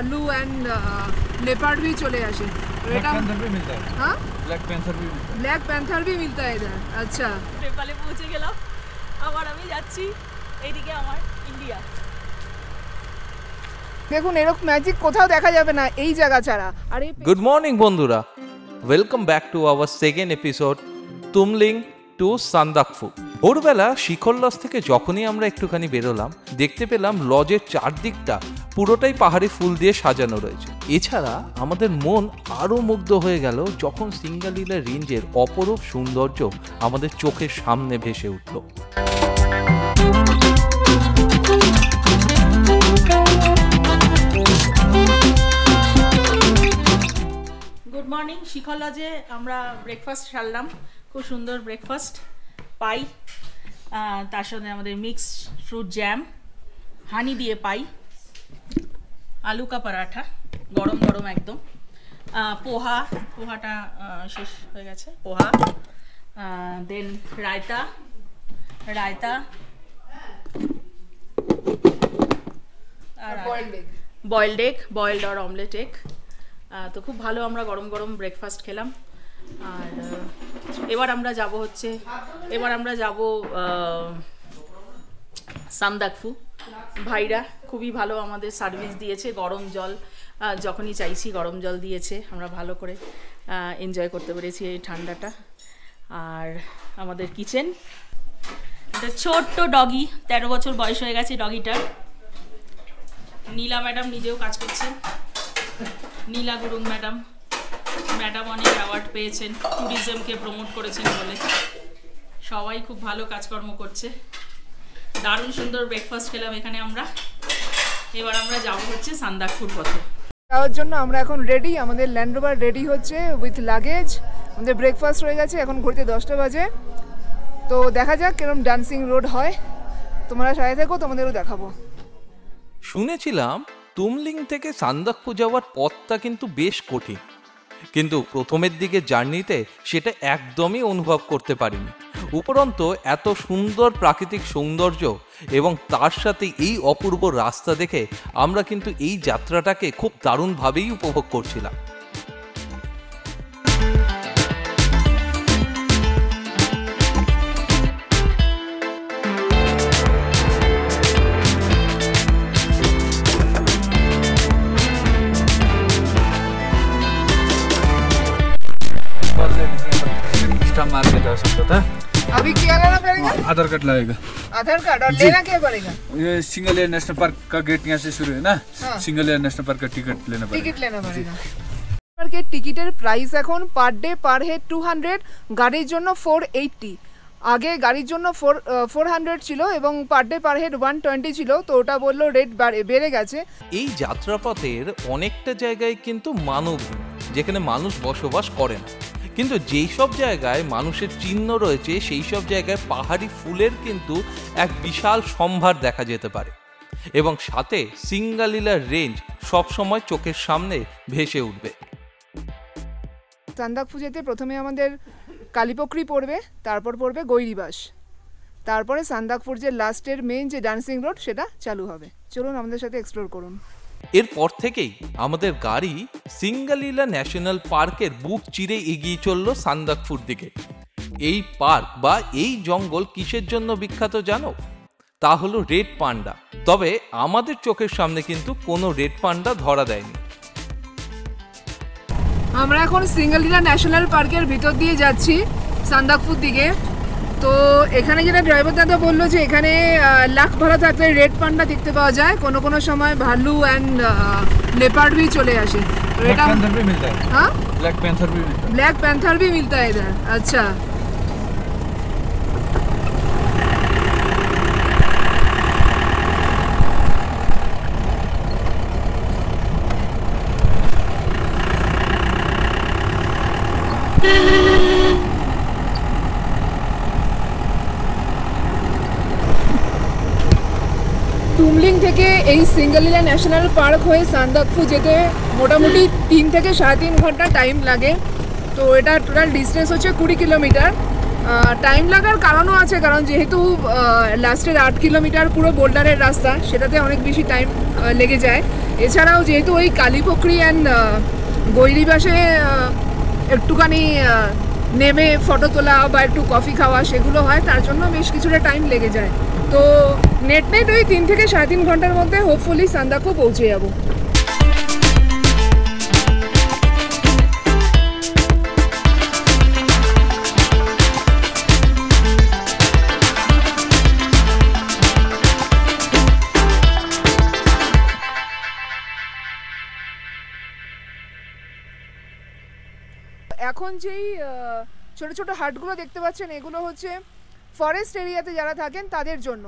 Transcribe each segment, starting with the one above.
भालू and leopard भी चले आसे। ब्लैक पैंथर भी मिलता है। हाँ, ब्लैक पैंथर भी मिलता है इधर। अच्छा, नेपाले पहुंचे गेलाम, আবার আমি যাচ্ছি এইদিকে আমার ইন্ডিয়া। দেখুন এরকম ম্যাজিক কোথাও দেখা যাবে না এই জায়গা ছাড়া। আরে গুড মর্নিং বন্ধুরা, welcome back to our second episode Tumling to Sandakphu. ভোরবেলা শিখর লজ থেকে যখনই আমরা একটুখানি বেরোলাম, দেখতে পেলাম লজের চারদিকটা পুরোটাই পাহাড়ি ফুল দিয়ে সাজানো রয়েছে। এছাড়া আমাদের মন আরও মুগ্ধ হয়ে গেল যখন সিঙ্গালিলা রেঞ্জের অপরূপ সৌন্দর্য আমাদের চোখের সামনে ভেসে উঠল। Good morning. শিখর লজে আমরা ব্রেকফাস্ট সারলাম, খুব সুন্দর ব্রেকফাস্ট পাই। তার সাথে আমাদের মিক্সড ফ্রুট জ্যাম, হানি দিয়ে পাই, আলু কা পরাঠা গরম গরম একদম, পোহাটা শেষ হয়ে গেছে, পোহা, দেন রায়তা আর বয়েলড আর অমলেট এগ। তো খুব ভালো আমরা গরম গরম ব্রেকফাস্ট খেলাম। আর এবার আমরা যাব সান্দাকফু। ভাইরা খুবই ভালো আমাদের সার্ভিস দিয়েছে, গরম জল যখনই চাইছি গরম জল দিয়েছে, আমরা ভালো করে এনজয় করতে পেরেছি এই ঠান্ডাটা। আর আমাদের কিচেন, একটা ছোট্ট ডগি, 13 বছর বয়স হয়ে গেছে ডগিটার। নীলা ম্যাডাম নিজেও কাজ করছেন, নীলা গুরুং ম্যাডাম অনেক অ্যাওয়ার্ড পেয়েছেন, ট্যুরিজমকে প্রমোট করেছেন বলে। সবাই খুব ভালো কাজকর্ম করছে। দারুণ সুন্দর ব্রেকফাস্ট খেলাম এখানে আমরা। এবার আমরা যাবো হচ্ছে সান্দাকফুর পথে যাওয়ার জন্য। আমরা এখন রেডি, আমাদের ল্যান্ড রোভার রেডি হচ্ছে উইথ লাগেজ। আমাদের ব্রেকফাস্ট হয়ে গেছে, এখন ঘুরতে 10টা বাজে। তো দেখা যাক কিরকম ডান্সিং রোড হয়। তোমরা সাথে থেকো, তোমাদেরও দেখাবো। শুনেছিলাম তুমলিং থেকে সান্দাকফু যাওয়ার পথটা কিন্তু বেশ কঠিন, কিন্তু প্রথমের দিকে জার্নিতে সেটা একদমই অনুভব করতে পারিনি। উপরন্তু এত সুন্দর প্রাকৃতিক সৌন্দর্য এবং তার সাথে এই অপূর্ব রাস্তা দেখে আমরা কিন্তু এই যাত্রাটাকে খুব দারুণভাবেই উপভোগ করছিলাম। मार के जा सकता था। अभी क्या लेना पड़ेगा? आधार कार्ड लगेगा। आधार कार्ड और लेना क्या पड़ेगा? ये सिंगल एयर नेशनल पार्क का गेट यहाँ से शुरू है ना। सिंगल एयर नेशनल पार्क का टिकट लेना पड़ेगा। পার্কের টিকিটের প্রাইস এখন পার ডে পার হেড 200, গাড়ির জন্য 480। আগে গাড়ির জন্য 400 ছিল এবং পার ডে পার হেড 120 ছিল। তো ওটা বললো রেট বেড়ে গেছে। এই যাত্রাপথের অনেকটা জায়গায় কিন্তু মানবহীন, যেখানে মানুষ বসবাস করে না, কিন্তু যেই সব জায়গায় মানুষের চিহ্ন রয়েছে সেই সব জায়গায় পাহাড়ি ফুলের কিন্তু এক বিশাল সম্ভার দেখা যেতে পারে। এবং সাথে সিঙ্গালিলা রেঞ্জ সবসময় চোখের সামনে ভেসে উঠবে। সান্দাকফু যেতে প্রথমে আমাদের কালিপকরি পড়বে, তারপর পড়বে গৈরিবাস, তারপরে সান্দাকফুর যে লাস্টের মেইন যে ডান্সিং রোড সেটা চালু হবে। চলুন আমাদের সাথে এক্সপ্লোর করুন। এরপর থেকেই আমাদের গাড়ি সিঙ্গালিলা ন্যাশনাল পার্কের বুক চিরে এগিয়ে চলল সান্দাকফুর দিকে। এই পার্ক বা এই জঙ্গল কিসের জন্য বিখ্যাত জানো? তা হলো রেড পান্ডা। তবে আমাদের চোখের সামনে কিন্তু কোনো রেড পান্ডা ধরা দেয়নি। আমরা এখন সিঙ্গালিলা ন্যাশনাল পার্কের ভিতর দিয়ে যাচ্ছি সান্দাকফুর দিকে। তো এখানে যেটা ড্রাইভার দাদা বললো যে এখানে লাখ ভাড়া থাকলে রেড পান্ডা দেখতে পাওয়া যায়, কোনো সময় ভালু অ্যান্ড लेपर्ड भी चले आसे। ब्लैक पैंथर भी मिलता है। हाँ, ब्लैक पैंथर भी मिलता है इधर। अच्छा, তুমলিং থেকে এই সিঙ্গালিলা ন্যাশনাল পার্ক হয়ে সান্দাকফু যেতে মোটামুটি 3 থেকে 3.5 ঘন্টা টাইম লাগে। তো এটা টোটাল ডিস্টেন্স হচ্ছে 20 কিলোমিটার। টাইম লাগার কারণও আছে, কারণ যেহেতু লাস্টের 8 কিলোমিটার পুরো বোল্ডারের রাস্তা, সেটাতে অনেক বেশি টাইম লেগে যায়। এছাড়াও যেহেতু ওই কালীপোখরি অ্যান্ড গৈরিবাসে একটুখানি নেমে ফটো তোলা বা একটু কফি খাওয়া সেগুলো হয়, তার জন্য বেশ কিছুটা টাইম লেগে যায়। তো নেট ওই 3 থেকে 3.5 ঘন্টার মধ্যে হোপফুলি সান্দাকফু পৌঁছে যাবো। এখন যেই ছোট ছোট হাটগুলো দেখতে পাচ্ছেন, এগুলো হচ্ছে ফরেস্ট এরিয়াতে যারা থাকেন তাদের জন্য।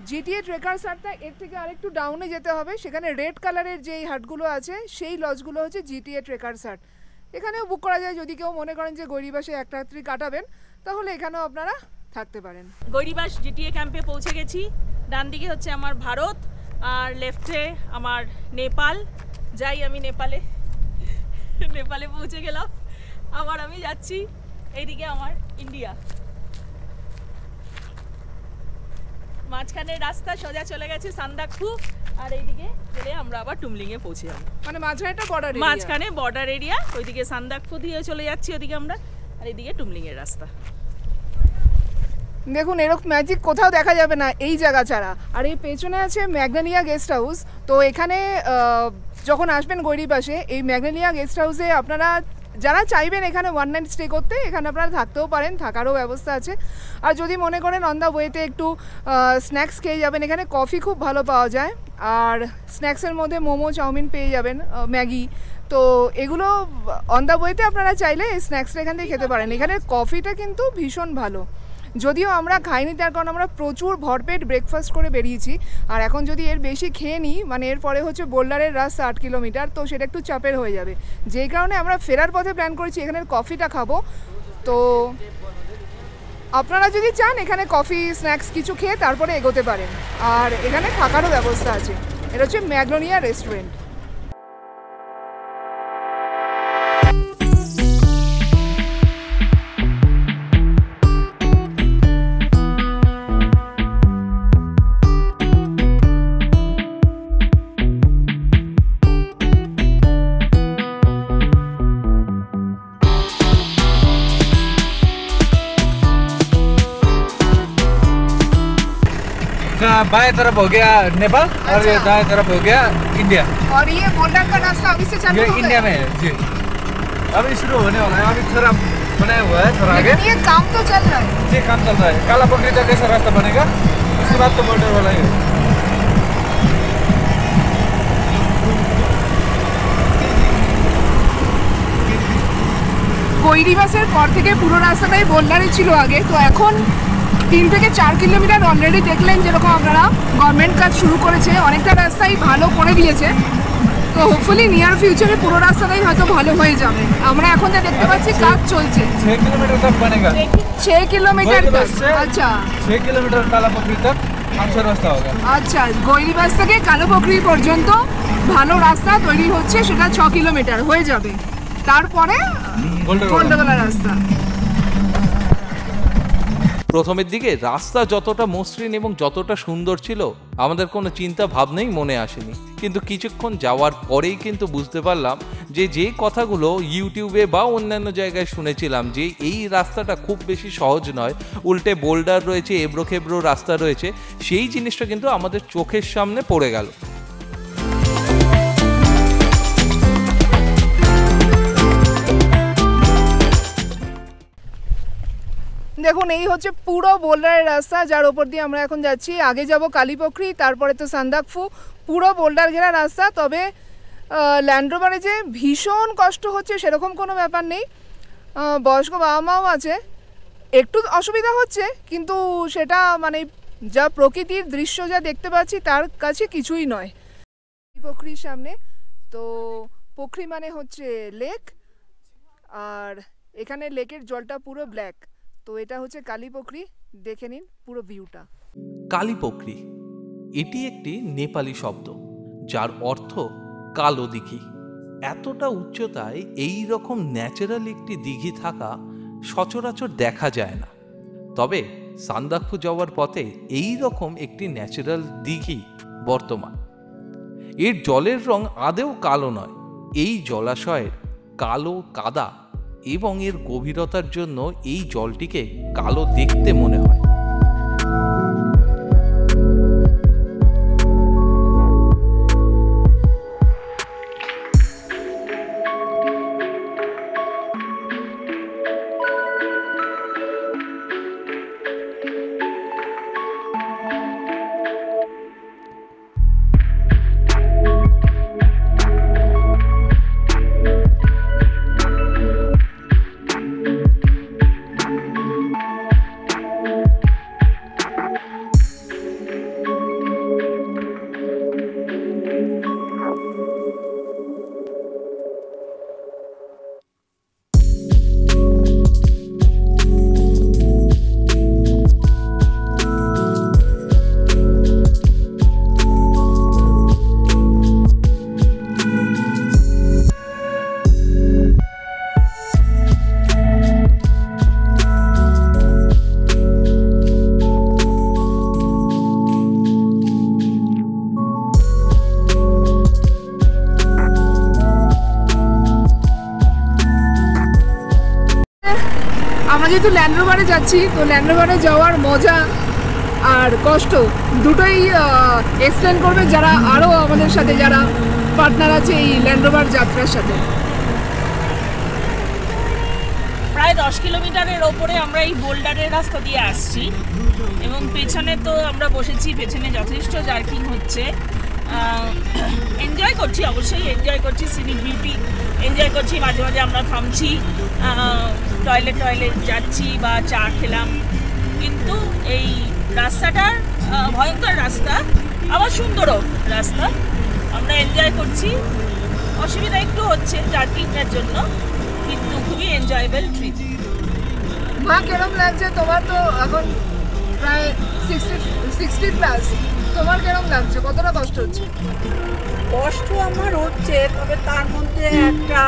জিটিএ ট্রেকার্স হাটটা এর থেকে আরেকটু ডাউনে যেতে হবে, সেখানে রেড কালারের যেই হাটগুলো আছে সেই লজগুলো হচ্ছে জিটিএ ট্রেকার্স হাট। এখানেও বুক করা যায়, যদি কেউ মনে করেন যে গৈরিবাসে একটা রাত্রি কাটাবেন তাহলে এখানেও আপনারা থাকতে পারেন। গৈরিবাস জিটিএ ক্যাম্পে পৌঁছে গেছি। ডান দিকে হচ্ছে আমার ভারত আর লেফটে আমার নেপাল। যাই আমি নেপালে পৌঁছে গেলাম। আবার আমি যাচ্ছি এইদিকে আমার ইন্ডিয়া। মাঝখানের রাস্তা সোজা চলে গেছে সান্দাকফু, আর এইদিকে চলে আমরা আবার টুমলিংয়ে পৌঁছে যাবো। মানে মাঝখানে বর্ডার এরিয়া, ওইদিকে সান্দাকফু দিয়ে চলে যাচ্ছি ওদিকে আমরা, আর এইদিকে টুমলিংয়ের রাস্তা। দেখুন, এরকম ম্যাজিক কোথাও দেখা যাবে না এই জায়গা ছাড়া। আর এই পেছনে আছে ম্যাগনোলিয়া গেস্ট হাউস। তো এখানে যখন আসবেন গৈরিবাসে, এই ম্যাগনোলিয়া গেস্ট হাউসে আপনারা যারা চাইবেন এখানে 1 নাইট স্টে করতে, এখানে আপনারা থাকতেও পারেন, থাকারও ব্যবস্থা আছে। আর যদি মনে করেন অন দ্য ওয়েতে একটু স্ন্যাক্স খেয়ে যাবেন, এখানে কফি খুব ভালো পাওয়া যায়। আর স্ন্যাক্সের মধ্যে মোমো, চাউমিন পেয়ে যাবেন, ম্যাগি। তো এগুলো অন দ্য ওয়েতে আপনারা চাইলে এই স্ন্যাক্সটা এখান থেকে খেতে পারেন। এখানে কফিটা কিন্তু ভীষণ ভালো, যদিও আমরা খাইনি, তার কারণ আমরা প্রচুর ভরপেট ব্রেকফাস্ট করে বেরিয়েছি। আর এখন যদি এর বেশি খেয়ে নিই, মানে এরপরে হচ্ছে বোল্ডারের রাস্তা 8 কিলোমিটার, তো সেটা একটু চাপের হয়ে যাবে। যেই কারণে আমরা ফেরার পথে প্ল্যান করেছি এখানের কফিটা খাবো। তো আপনারা যদি চান এখানে কফি, স্ন্যাক্স কিছু খেয়ে তারপরে এগোতে পারেন। আর এখানে থাকারও ব্যবস্থা আছে। এটা হচ্ছে ম্যাগনোলিয়া রেস্টুরেন্ট। बाएं तरफ हो गया नेपाल और ये दाएं तरफ हो गया इंडिया। और ये बॉर्डर का रास्ता अभी से चालू ये हो गया? इंडिया में है जी, अभी शुरू होने वाला है। अभी थोड़ा बनाया हुआ है, थोड़ा आगे लेकिन ये काम तो चल रहा है। जी काम चल रहा है। कालापोखरी तक ऐसा रास्ता बनेगा, उसके बाद तो बॉर्डर वाला ही है। গৈরিবাসের পর থেকে পুরো রাস্তাটাই বোল্ডারে ছিল আগে। তো এখন 3 থেকে 4 কিলোমিটার অলরেডি দেখলেন যেরকম আপনারা গভর্নমেন্ট কাজ শুরু করেছে, অনেকটা রাস্তাই ভালো করে দিয়েছে। তো হোপফুলি নিয়ার ফিউচারে পুরো রাস্তাটাই হয়তো ভালো হয়ে যাবে। আমরা এখন যা দেখতে পাচ্ছি কাজ চলছে। 6 किलोमीटर तक बनेगा। 6 কিলোমিটার গৈরিবাস से আচ্ছা 6 किलोमीटर कालापोखरी तक अच्छा रास्ता होगा। আচ্ছা, গৈরিবাস থেকে কালীপোখরি পর্যন্ত ভালো রাস্তা তৈরি হচ্ছে, সেটা 6 কিলোমিটার হয়ে যাবে। তারপরে গোল্ডওয়ালা রাস্তা। প্রথমের দিকে রাস্তা যতটা মসৃণ এবং যতটা সুন্দর ছিল, আমাদের কোনো চিন্তা ভাবনাই মনে আসেনি। কিন্তু কিছুক্ষণ যাওয়ার পরেই কিন্তু বুঝতে পারলাম যে কথাগুলো ইউটিউবে বা অন্যান্য জায়গায় শুনেছিলাম, যে এই রাস্তাটা খুব বেশি সহজ নয়, উল্টে বোল্ডার রয়েছে, এবড়ো খেবড়ো রাস্তা রয়েছে, সেই জিনিসটা কিন্তু আমাদের চোখের সামনে পড়ে গেল। দেখুন, এই হচ্ছে পুরো বোল্ডারের রাস্তা, যার ওপর দিয়ে আমরা এখন যাচ্ছি। আগে যাব কালীপোখরি, তারপরে তো সান্দাকফু, পুরো বোল্ডার ঘেরা রাস্তা। তবে ল্যান্ড রোভারে যে ভীষণ কষ্ট হচ্ছে সেরকম কোনো ব্যাপার নেই। বয়স্ক বাবা মাও আছে, একটু অসুবিধা হচ্ছে, কিন্তু সেটা মানে যা প্রকৃতির দৃশ্য যা দেখতে পাচ্ছি তার কাছে কিছুই নয়। কালীপোখরির সামনে তো পোখরি মানে হচ্ছে লেক, আর এখানে লেকের জলটা পুরো ব্ল্যাক। তো এটা হচ্ছে কালীপোখরি, দেখে নিন পুরো ভিউটা। কালীপোখরি এটি একটি নেপালি শব্দ, যার অর্থ কালো দিঘি। এতটা উচ্চতায় এই রকম ন্যাচারাল একটি দিঘি থাকা সচরাচর দেখা যায় না। তবে সান্দাকফু যাওয়ার পথে এই রকম একটি ন্যাচারাল দিঘি বর্তমান। এর জলের রং আদেও কালো নয়। এই জলাশয়ের কালো কাদা এবং এর গভীরতার জন্য এই জলটিকে কালো দেখতে মনে হয়। আমরা যেহেতু ল্যান্ড রোভারে যাচ্ছি, তো ল্যান্ড রোভারে যাওয়ার মজা আর কষ্ট দুটোই এক্সপ্লেন করবে যারা আরও আমাদের সাথে যারা পার্টনার আছে এই ল্যান্ড রোভার যাত্রার সাথে। প্রায় 10 কিলোমিটারের ওপরে আমরা এই বোল্ডারের রাস্তা দিয়ে আসছি এবং পেছনে তো আমরা বসেছি, পেছনে যথেষ্ট জার্কিং হচ্ছে। এনজয় করছি, অবশ্যই এনজয় করছি, সিনিক বিউটি এনজয় করছি। মাঝে মাঝে আমরা থামছি, টয়লেট যাচ্ছি বা চা খেলাম। কিন্তু এই রাস্তাটার ভয়ঙ্কর রাস্তা, আবার সুন্দরও রাস্তা, আমরা এনজয় করছি। অসুবিধা একটু হচ্ছে জার্কিংটার জন্য, কিন্তু খুবই এনজয়েবল ট্রিপ। মা কেরম লাগছে তোমার? তো এখন প্রায় 60 প্লাস, তোমার কেরম লাগছে? কতটা কষ্ট হচ্ছে? কষ্ট আমার হচ্ছে, তবে তার মধ্যে একটা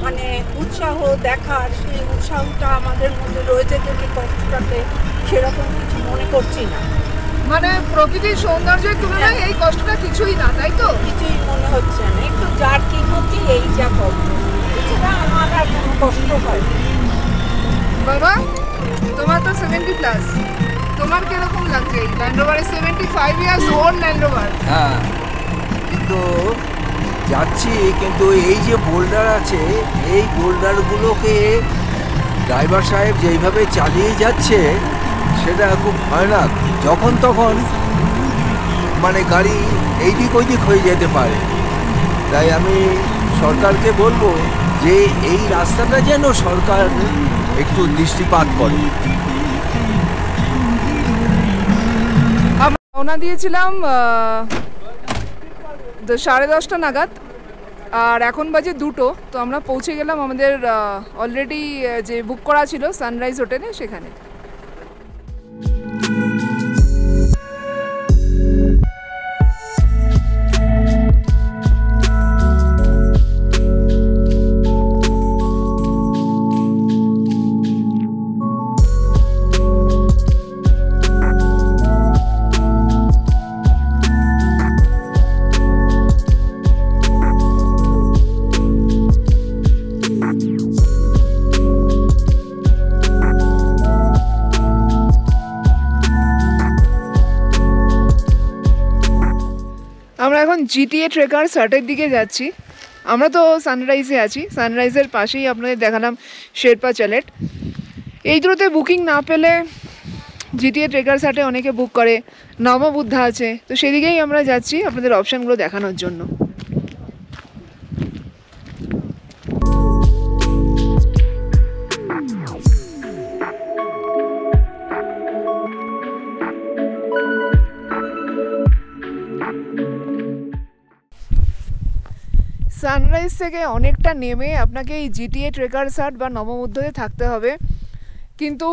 মানে উৎসাহ দেখার, সেই উৎসাহটা আমাদের মধ্যে রয়েছে দেখে কষ্টটাকে সেরকম কিছু মনে করছি না। মানে প্রকৃতির সৌন্দর্যের তুলনায় এই কষ্টটা কিছুই না, তাই তো? কিছুই মনে হচ্ছে না, একটু জার্কিং হচ্ছে, এই যা কষ্ট। এছাড়া আমার আর কোনো কষ্ট হয় না। বাবা তোমার তো 70 প্লাস, তোমার কিরকম লাগছে এই ল্যান্ড রোভারে? 75 ইয়ার্স ওল্ড ল্যান্ড রোভার। হ্যাঁ, কিন্তু যাচ্ছি, কিন্তু এই যে বোল্ডার আছে, এই বোল্ডারগুলোকে ড্রাইভার সাহেব যেইভাবে চালিয়ে যাচ্ছে সেটা খুব ভয়ানক। যখন তখন মানে গাড়ি এইদিক ওইদিক হয়ে যেতে পারে। তাই আমি সরকারকে বলবো যে এই রাস্তাটা যেন সরকার একটু দৃষ্টিপাত করে। আমরা রওনা দিয়েছিলাম 10:30 নাগাদ, আর এখন বাজে 2টো। তো আমরা পৌঁছে গেলাম আমাদের অলরেডি যে বুক করা ছিল সানরাইজ হোটেলে, সেখানে। আমরা এখন জিটিএ ট্রেকার্স হাটের দিকে যাচ্ছি। আমরা তো সানরাইজে আছি, সানরাইজের পাশেই আপনাদের দেখালাম শেরপা চ্যালেট। এই দুটোতে বুকিং না পেলে জিটিএ ট্রেকার্স হাটে অনেকে বুক করে, নববুদ্ধা আছে, তো সেদিকেই আমরা যাচ্ছি আপনাদের অপশানগুলো দেখানোর জন্য। সানরাইজ থেকে অনেকটা নেমে আপনাকে এই জিটিএ ট্রেকার্স হাট বা নববুদ্ধতে থাকতে হবে। কিন্তু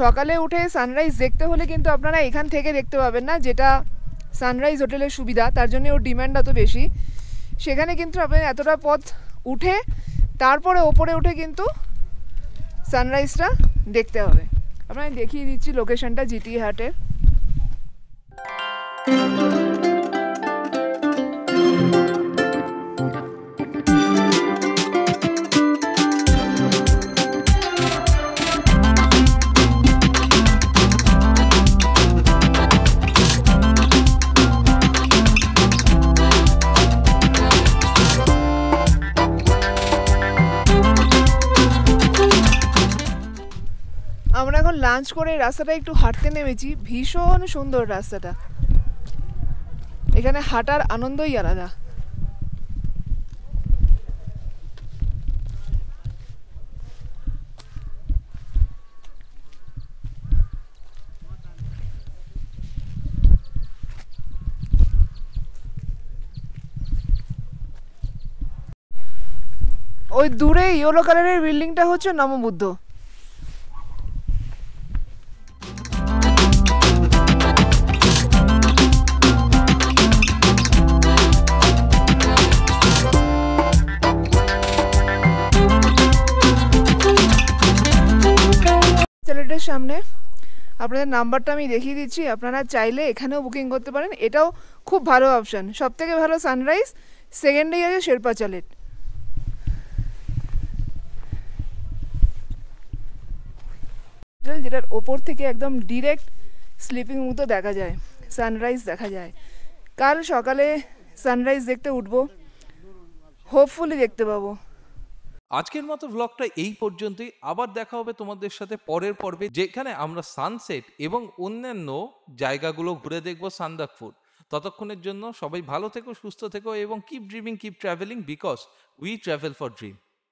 সকালে উঠে সানরাইজ দেখতে হলে কিন্তু আপনারা এখান থেকে দেখতে পাবেন না, যেটা সানরাইজ হোটেলের সুবিধা, তার জন্য ওর ডিমান্ড এত বেশি। সেখানে কিন্তু আপনি এতটা পথ উঠে তারপরে ওপরে উঠে কিন্তু সানরাইজটা দেখতে হবে। আপনাকে দেখিয়ে দিচ্ছি লোকেশনটা জিটি হাটের। আমরা এখন লাঞ্চ করে রাস্তাটা একটু হাঁটতে নেমেছি, ভীষণ সুন্দর রাস্তাটা, এখানে হাঁটার আনন্দই আলাদা। ওই দূরে ইয়েলো কালারের বিল্ডিংটা হচ্ছে নববুদ্ধ। চ্যালেটের সামনে আপনাদের নাম্বারটা আমি দেখিয়ে দিচ্ছি, আপনারা চাইলে এখানেও বুকিং করতে পারেন, এটাও খুব ভালো অপশান। সবথেকে ভালো সানরাইজ, সেকেন্ডেই আছে শেরপা চ্যালেট। যেটার ওপর থেকে একদম ডিরেক্ট স্লিপিং মতো দেখা যায়, সানরাইজ দেখা যায়। কাল সকালে সানরাইজ দেখতে উঠবো, হোপফুলি দেখতে পাবো। আজকের মতো ব্লগটা এই পর্যন্তই। আবার দেখা হবে তোমাদের সাথে পরের পর্বে, যেখানে আমরা সানসেট এবং অন্যান্য জায়গাগুলো ঘুরে দেখব সান্দাকফু। ততক্ষণের জন্য সবাই ভালো থেকো, সুস্থ থেকো এবং keep dreaming, keep travelling, because we travel for dream.